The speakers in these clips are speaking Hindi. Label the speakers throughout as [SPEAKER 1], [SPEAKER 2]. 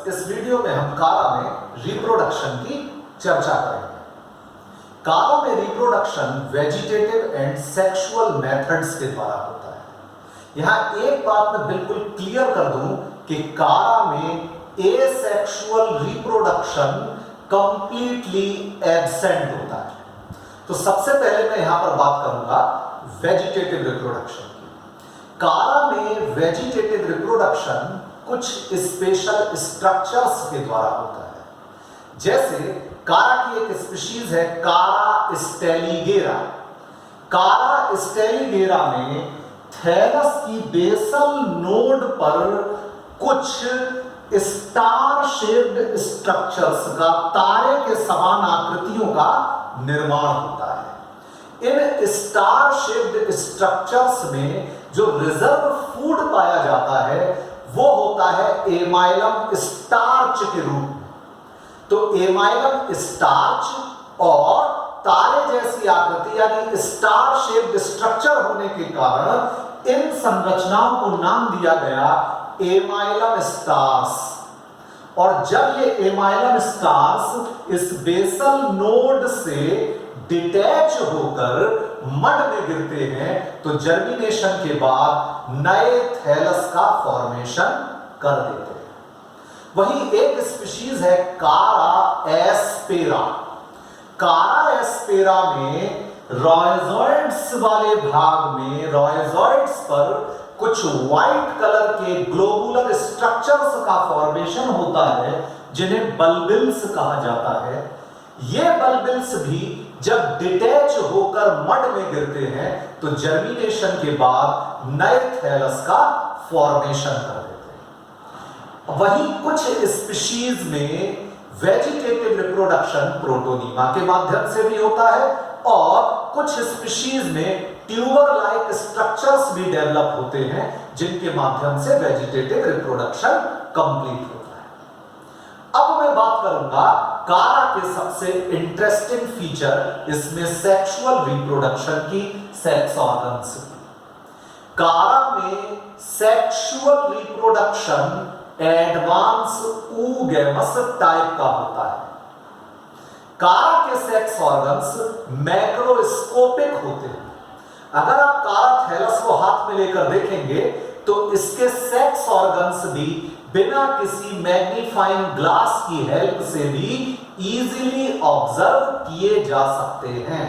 [SPEAKER 1] इस वीडियो में हम कारा में रिप्रोडक्शन की चर्चा करेंगे। कारा में reproduction vegetative and sexual methods के द्वारा होता है। यहां एक बात मैं बिल्कुल क्लियर कर दूं कि कारा में एसेक्सुअल रिप्रोडक्शन कंप्लीटली एब्सेंट होता है। तो सबसे पहले मैं यहां पर बात करूंगा वेजिटेटिव रिप्रोडक्शन की। कारा में वेजिटेटिव रिप्रोडक्शन कुछ स्पेशल स्ट्रक्चर्स के द्वारा होता है। जैसे कारा की एक स्पीशीज है कारा स्टेलिगेरा। कारा स्टेलिगेरा में थैलस की बेसल नोड पर कुछ स्टार शेप्ड स्ट्रक्चर्स का, तारे के समान आकृतियों का निर्माण होता है। इन स्टार शेप्ड स्ट्रक्चर्स में जो रिजर्व फूड पाया जाता है वो होता है एमाइलम स्टार्च के रूप में। तो एमाइलम स्टार्च और तारे जैसी आकृति यानी स्टार शेप्ड स्ट्रक्चर होने के कारण इन संरचनाओं को नाम दिया गया एमाइलम स्टार्स। और जब ये एमाइलम स्टार्स इस बेसल नोड से डिटैच होकर मड में गिरते हैं तो जर्मिनेशन के बाद नए थैलस का फॉर्मेशन कर देते हैं। वहीं एक स्पीशीज है कारा एस्पेरा। कारा एस्पेरा में रॉयजॉइड्स वाले भाग में रॉयजॉइड्स पर कुछ व्हाइट कलर के ग्लोबुलर स्ट्रक्चर्स का फॉर्मेशन होता है जिन्हें बल्बिल्स कहा जाता है। ये बल्बिल्स भी जब डिटैच होकर मड में गिरते हैं तो जर्मिनेशन के बाद नए थैलस का फॉर्मेशन कर देते हैं। वहीं कुछ स्पीशीज में वेजिटेटिव रिप्रोडक्शन प्रोटोनीमा के माध्यम से भी होता है और कुछ स्पीशीज में ट्यूबर लाइक स्ट्रक्चर्स भी डेवलप होते हैं जिनके माध्यम से वेजिटेटिव रिप्रोडक्शन कंप्लीट होता है। अब मैं बात करूंगा कारा के सबसे इंटरेस्टिंग फीचर इसमें सेक्सुअल रिप्रोडक्शन की, सेक्स ऑर्गन्स की। कारा में sexual reproduction advance oogamous type का होता है। कारा के सेक्स ऑर्गन्स मैक्रोस्कोपिक होते हैं। अगर आप कारा थैलस को हाथ में लेकर देखेंगे तो इसके सेक्स ऑर्गन्स भी बिना किसी मैग्नीफाइंग ग्लास की हेल्प से भी इजीली ऑब्जर्व किए जा सकते हैं।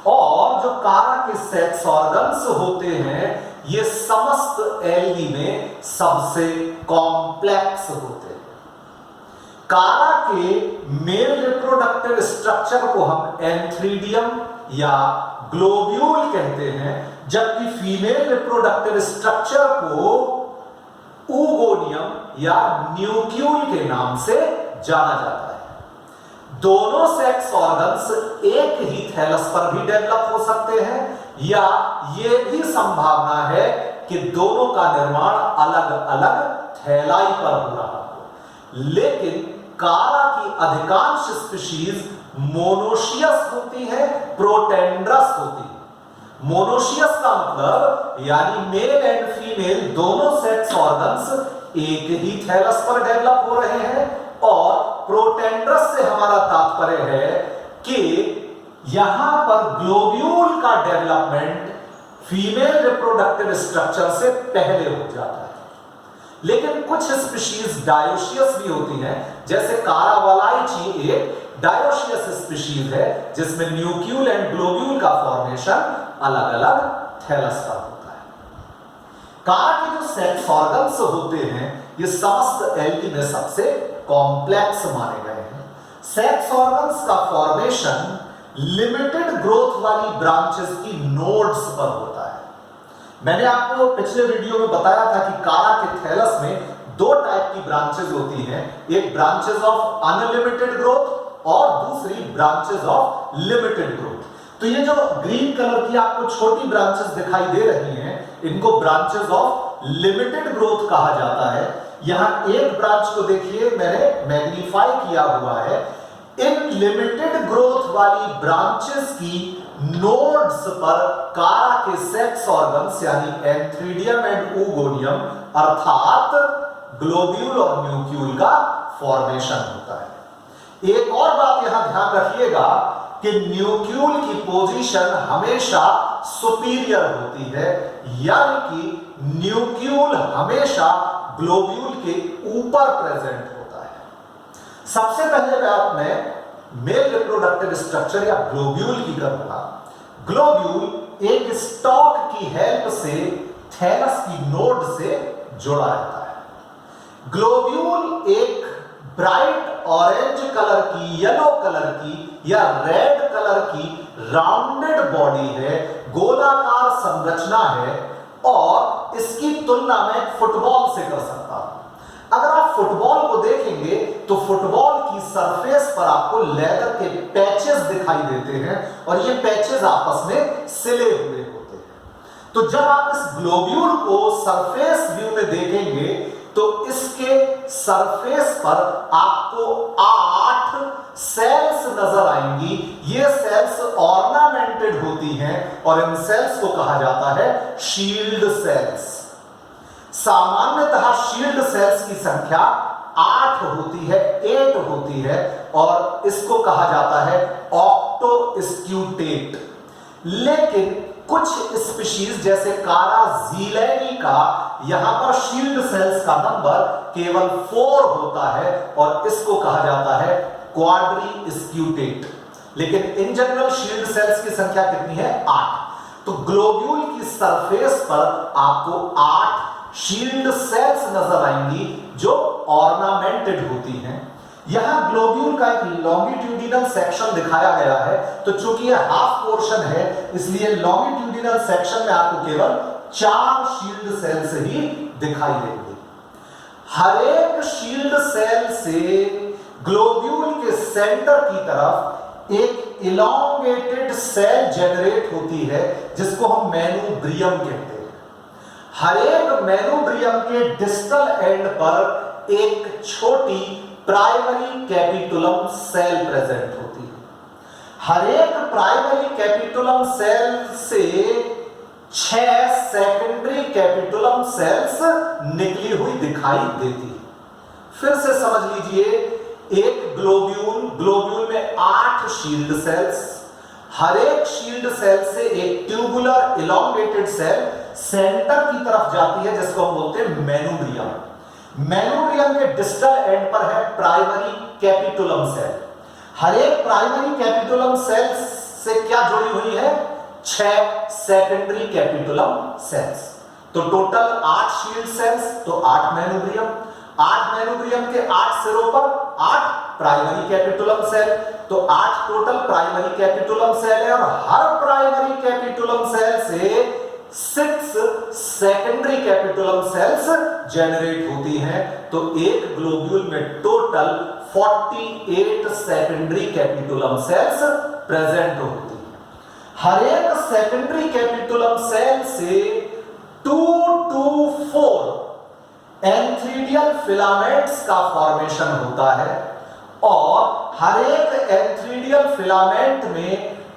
[SPEAKER 1] और जो कारा के सेक्स ऑर्गन्स होते हैं ये समस्त एल्गी में सबसे कॉम्प्लेक्स होते हैं। कारा के मेल रिप्रोडक्टिव स्ट्रक्चर को हम एंथ्रीडियम या ग्लोब्यूल कहते हैं, जबकि फीमेल रिप्रोडक्टिव स्ट्रक्चर को ऊगोनियम या न्यूक्यूल के नाम से जाना जाता है। दोनों सेक्स ऑर्गन्स एक ही थैलस पर भी डेवलप हो सकते हैं या यह भी संभावना है कि दोनों का निर्माण अलग अलग थैलाई पर हो रहा हो। लेकिन कारा की अधिकांश स्पीशीज मोनोशियस होती है, प्रोटेंड्रस होती है। मोनोशियस का मतलब यानी मेल एंड फीमेल दोनों सेक्स ऑर्गन्स एक ही थैलस पर डेवलप हो रहे हैं। और प्रोटेंड्रस से हमारा तात्पर्य है कि यहां पर ग्लोब्यूल का डेवलपमेंट फीमेल रिप्रोडक्टिव स्ट्रक्चर से पहले हो जाता है। लेकिन कुछ स्पीशीज डायोशियस भी होती हैं, जैसे कारावालाइची एक डायोशियस स्पीशीज है जिसमें न्यूक्यूल एंड ग्लोब्यूल का फॉर्मेशन अलग अलग थैलस का होता है। कारा के जो सेक्स ऑर्गन्स होते हैं ये समस्त एल्गी में सबसे कॉम्प्लेक्स माने गए हैं। सेक्स ऑर्गन्स का फॉर्मेशन लिमिटेड ग्रोथ वाली ब्रांचेस की नोड्स पर होता है। मैंने आपको पिछले वीडियो में बताया था कि कारा के थैलस में दो टाइप की ब्रांचेस होती हैं, एक ब्रांचेस ऑफ अनलिमिटेड ग्रोथ और दूसरी ब्रांचेस ऑफ लिमिटेड ग्रोथ। तो ये जो ग्रीन कलर की आपको छोटी ब्रांचेस दिखाई दे रही हैं इनको ब्रांचेस ऑफ लिमिटेड ग्रोथ कहा जाता है। यहां एक ब्रांच को देखिए मैंने मैग्नीफाई किया हुआ है। इन लिमिटेड ग्रोथ वाली ब्रांचेस की नोड्स पर कारा के सेक्स ऑर्गन्स यानी एंथ्रीडियम एंड ऊगोनियम अर्थात ग्लोब्यूल और न्यूक्यूल का फॉर्मेशन होता है। एक और बात यहां ध्यान रखिएगा कि न्यूक्यूल की पोजीशन हमेशा सुपीरियर होती है, यानी कि न्यूक्यूल हमेशा ग्लोब्यूल के ऊपर प्रेजेंट होता है। सबसे पहले मैं अपने मेल रिप्रोडक्टिव स्ट्रक्चर या ग्लोब्यूल की करूंगा। ग्लोब्यूल एक स्टॉक की हेल्प से थैलस की नोड से जुड़ा रहता है। ग्लोब्यूल एक ब्राइट ऑरेंज कलर की, येलो कलर की या रेड कलर की राउंडेड बॉडी है, गोलाकार संरचना है और इसकी तुलना में फुटबॉल से कर सकता हूं। अगर आप फुटबॉल को देखेंगे तो फुटबॉल की सरफेस पर आपको लेदर के पैचेस दिखाई देते हैं और ये पैचेस आपस में सिले हुए होते हैं। तो जब आप इस ग्लोब्यूल को सरफेस व्यू में देखेंगे तो इसके सरफेस पर आपको 8 सेल्स नजर आएंगी। ये सेल्स ऑर्नामेंटेड होती हैं और इन सेल्स को कहा जाता है शील्ड सेल्स। सामान्यतः शील्ड सेल्स की संख्या 8 होती है, 8 होती है और इसको कहा जाता है ऑक्टोस्क्यूटेट। लेकिन कुछ स्पीशीज जैसे कारा ज़ीलैनी का यहां पर शील्ड सेल्स का नंबर केवल 4 होता है और इसको कहा जाता है क्वाड्रीस्क्यूटेट। लेकिन इन जनरल शील्ड सेल्स की संख्या कितनी है? 8। तो ग्लोब्यूल की सरफेस पर आपको 8 शील्ड सेल्स नजर आएंगी जो ऑर्नामेंटेड होती हैं। यहां ग्लोब्यूल का एक लॉन्गिट्यूडिनल सेक्शन दिखाया गया है, तो चूंकि यह हाफ पोर्शन है इसलिए लॉन्गिट्यूडिनल सेक्शन में आपको केवल 4 शील्ड सेल्स ही दिखाई देंगे। हर एक शील्ड सेल से ग्लोब्यूल के सेंटर की तरफ एक इलॉन्गेटेड सेल जनरेट होती है जिसको हम मेनुब्रियम कहते हैं। हर एक मेनुब्रियम के डिस्टल एंड पर एक छोटी प्राइमरी कैपिटुलम सेल प्रेजेंट होती है। हर एक प्राइमरी कैपिटुलम सेल से 6 सेकेंडरी कैपिटुलम सेल्स निकली हुई दिखाई देती है। फिर से समझ लीजिए, एक ग्लोब्यूल में 8 शील्ड सेल्स, हर एक शील्ड सेल से एक ट्यूबुलर इलॉन्गेटेड सेल सेंटर की तरफ जाती है जिसको हम बोलते हैं मेनुब्रियम। मेनुब्रियम के डिस्टल एंड पर है प्राइमरी कैपिटुलम सेल। हर एक प्राइमरी कैपिटुलम सेल से क्या जुड़ी हुई है? 6 सेकेंडरी कैपिटुलम सेल्स। तो टोटल 8 शील्ड सेल्स, तो 8 मेनुब्रियम। 8 मेनुब्रियम के 8 सिरों पर 8 प्राइमरी कैपिटुलम सेल, तो 8 टोटल प्राइमरी कैपिटुलम सेल है और हर प्राइमरी कैपिटुलम सेल से 6 सेकेंडरी कैपिटुलम सेल्स जनरेट होती हैं। तो एक ग्लोब्यूल में total 48 secondary capitulum cells present होती हैं। हर एक सेकेंडरी कैपिटुलम सेल से 2 to 4 एंथ्रीडियल फिलामेंट्स का फॉर्मेशन होता है और हर एक एंथ्रीडियल फिलामेंट में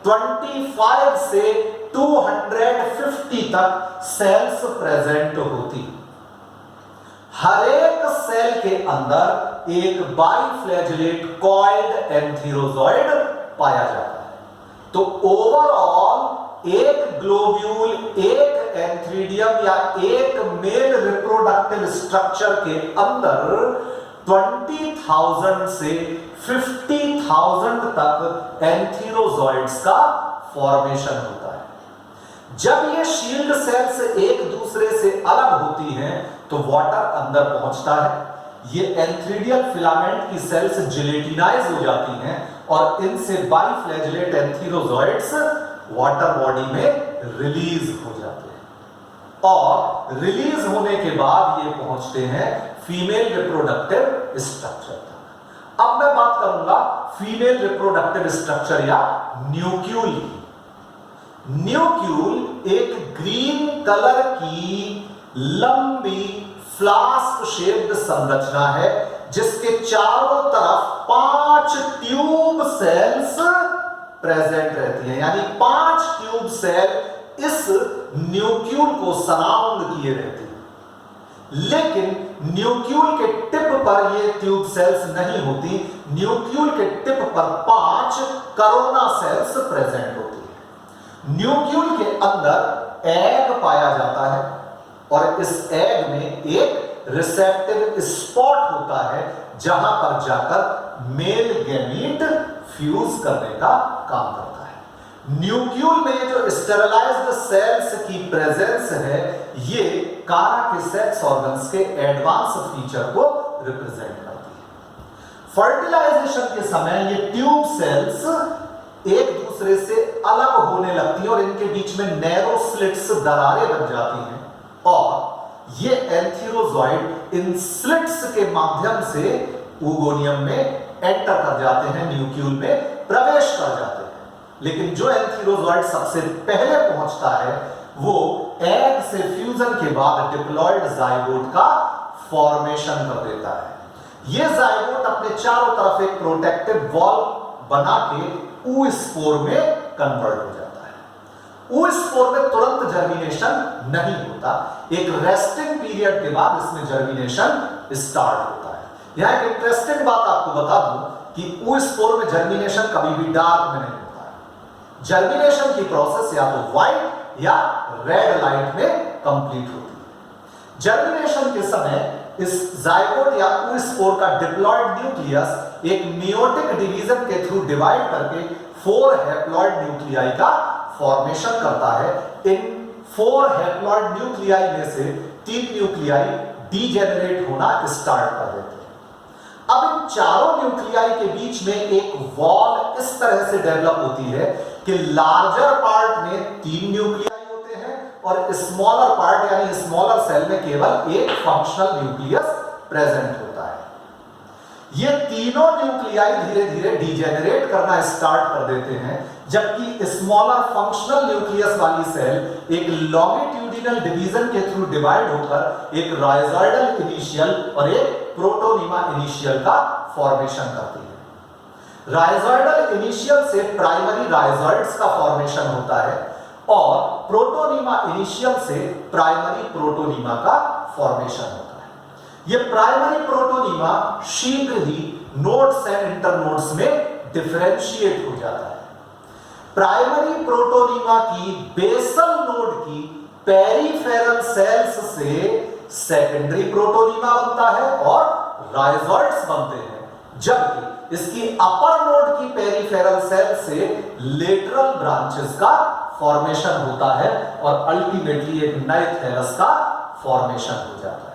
[SPEAKER 1] 25 से 250 तक सेल्स प्रेजेंट होती। हर एक सेल के अंदर एक बाइफ्लैजिलेट कॉइल्ड एंथीरोजॉइड पाया जाता है। तो ओवरऑल एक ग्लोब्यूल, एक एंथ्रीडियम या एक मेल रिप्रोडक्टिव स्ट्रक्चर के अंदर 20,000 से 50,000 तक एंथीरोजॉइड्स का फॉर्मेशन होता है। जब ये शील्ड सेल्स एक दूसरे से अलग होती हैं तो वाटर अंदर पहुंचता है। ये एंथ्रीडियल फिलामेंट की सेल्स जिलेटिनाइज हो जाती हैं और इनसे बाइफ्लैजिलेट एंथीरोजॉइड्स वाटर बॉडी में रिलीज हो जाते हैं और रिलीज होने के बाद ये पहुंचते हैं फीमेल रिप्रोडक्टिव स्ट्रक्चर तक। अब मैं बात करूंगा फीमेल रिप्रोडक्टिव स्ट्रक्चर या न्यूक्यूल की। न्यूक्यूल एक ग्रीन कलर की लंबी फ्लास्क शेप्ड संरचना है जिसके चारों तरफ 5 ट्यूब सेल्स प्रेजेंट रहती हैं, यानी 5 ट्यूब सेल इस न्यूक्यूल को सराउंड किए रहती हैं। लेकिन न्यूक्लियल के टिप पर ये ट्यूब सेल्स नहीं होती। न्यूक्लियल के टिप पर 5 कोरोना सेल्स प्रेजेंट होती है। न्यूक्लियल के अंदर एग पाया जाता है और इस एग में एक रिसेप्टिव स्पॉट होता है जहां पर जाकर मेल गैमीट फ्यूज करने का काम करता है। न्यूक्लियल में जो स्टेरलाइज्ड सेल्स की प्रेजेंस है, ये कारा के सेक्स ऑर्गन्स के एडवांस फीचर को रिप्रेजेंट करती है। फर्टिलाइजेशन के समय ये ट्यूब सेल्स एक दूसरे से अलग होने लगती हैं और इनके बीच में नैरो स्लिट्स, दरारें बन जाती हैं और ये एंथीरोजॉइड इन स्लिट्स के माध्यम से oogonia में एंटर कर जाते हैं, न्यूक्लियल में प्रवेश कर जाते हैं। लेकिन जो एंथीरोजॉइड सबसे पहले पहुंचता है वो एग से फ्यूजन के बाद डिप्लॉयड जाइगोट का फॉर्मेशन कर देता है। ये जाइगोट अपने चारों तरफ एक प्रोटेक्टिव वॉल बना के oospore में कन्वर्ट हो जाता है। oospore में तुरंत जर्मिनेशन नहीं होता, एक रेस्टिंग पीरियड के बाद इसमें जर्मिनेशन स्टार्ट होता है। यहां एक इंटरेस्टिंग बात आपको बता दूं कि oospore में जर्मिनेशन कभी भी डार्क में नहीं होता है। जर्मिनेशन की प्रोसेस या तो व्हाइट या रेड लाइट में कंप्लीट होती है। जर्मिनेशन के समय इस जाइगोट या oospore का डिप्लॉयड न्यूक्लियस एक मेयोटिक डिवीजन के थ्रू डिवाइड करके 4 हैप्लॉयड न्यूक्लियाई का फॉर्मेशन करता है। इन 4 हैप्लॉयड न्यूक्लियाई में से 3 न्यूक्लियाई डीजेनरेट होना स्टार्ट कर देते हैं। अब इन चारों न्यूक्लियाई के बीच में एक वॉल इस तरह से डेवलप होती है कि लार्जर पार्ट में 3 न्यूक्लियाई होते हैं और स्मॉलर पार्ट यानी स्मॉलर सेल में केवल एक फंक्शनल न्यूक्लियस प्रेजेंट होता है। ये तीनों न्यूक्लियाई धीरे धीरे डीजेनरेट करना स्टार्ट कर देते हैं, जबकि स्मॉलर फंक्शनल न्यूक्लियस वाली सेल एक लॉन्गिट्यूडिनल डिवीजन के थ्रू डिवाइड होकर एक राइजॉइडल इनिशियल और एक प्रोटोनीमा इनिशियल का फॉर्मेशन करती है। राइजॉइडल इनिशियल से प्राइमरी राइजॉइड्स का फॉर्मेशन होता है और प्रोटोनीमा इनिशियल से प्राइमरी प्रोटोनीमा का फॉर्मेशन होता है। यह प्राइमरी प्रोटोनीमा शीघ्र ही नोड्स एंड इंटरनोड्स में डिफरेंशिएट हो जाता है। प्राइमरी प्रोटोनीमा की बेसल नोड की पेरिफेरल सेल्स से सेकेंडरी प्रोटोनीमा बनता है और राइजॉइड्स बनते हैं, जबकि इसकी अपर नोड की पेरिफेरल सेल से लेटरल ब्रांचेस का फॉर्मेशन होता है और अल्टीमेटली एक नए थैलस का फॉर्मेशन हो जाता है।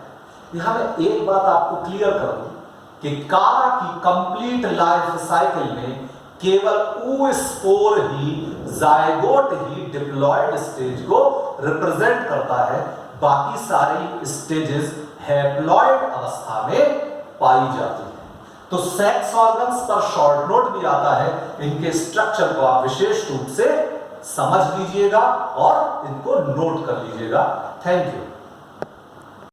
[SPEAKER 1] यहां मैं एक बात आपको क्लियर कर दूं कि कारा की कंप्लीट लाइफ साइकिल में केवल oospore ही, जाइगोट ही डिप्लॉयड स्टेज को रिप्रेजेंट करता है। बाकी सारी स्टेजेस हैप्लॉयड अवस्था में पाई जाती है। तो सेक्स ऑर्गन्स पर शॉर्ट नोट भी आता है, इनके स्ट्रक्चर को आप विशेष रूप से समझ लीजिएगा और इनको नोट कर लीजिएगा। Thank you.